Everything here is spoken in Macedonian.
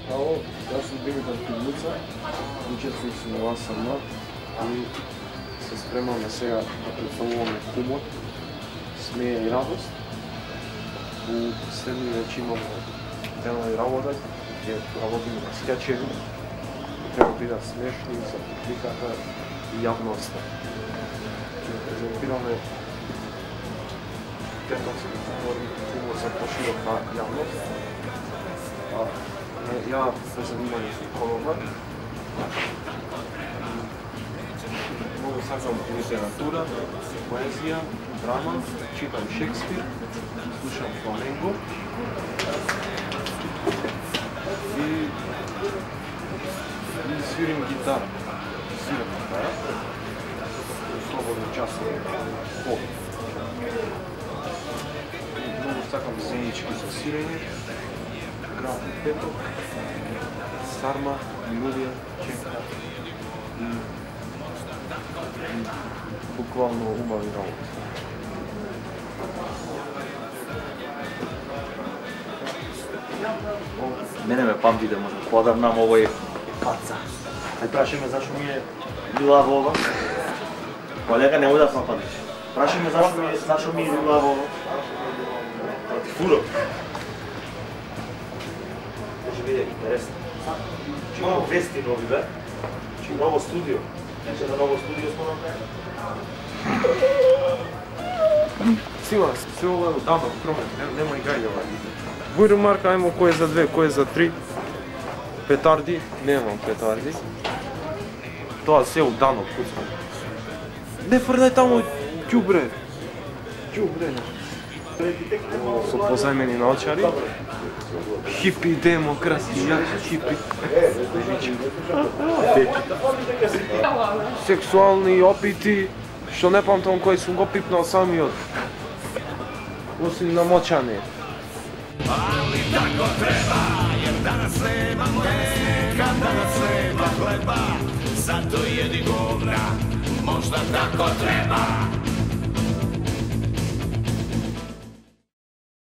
Ало, јас сум Димитар Пидлица, учесник сум во АСМ и се спремаме сега да представуваме хумор, смеја и радост. У следни вече имаме денови работа, ќе работиме на скечеви, треба да бидат смешни за публиката и јавноста. Ќе презентираме детонски хумор за поширока јавност. Ја се занимавам со конопар. Многу сакам литература, поезија, драма, читам Шекспир, слушам фламенго и свирим гитара. Свирам гитара. Слободни часови. Многу сакам сценички со свирење. Граф Петок, Сарма, Јулија, Чека и буквално умави работи. Мене ме памти да може подавнам овој паца. Ај праши ме зашо ми е била во ова. Колега, немој да се нападиш. Праши ме зашо ми е била во ова. Ти фуро. Биде интересно. Имamo вести нови, бе. Ново студио. Неше да ново студио смо направили. Сила, се ова дамо, промет, нема и гајле ова. Војно марка, ајмо кој е за 2, кој е за 3. Петарди, немам петарди. Тоа се у дано пуцам. Не фрдај таму, ќубре. Ќубре. Со позајмени научари. Хипи демократи, ја хипи. Сексуални опити, што не памтам кој сум го пипнал самиот. Осим на мочане. Ali tako treba, jer danas nema mleka, danas nema hleba, zato jedi govna, možda tako treba.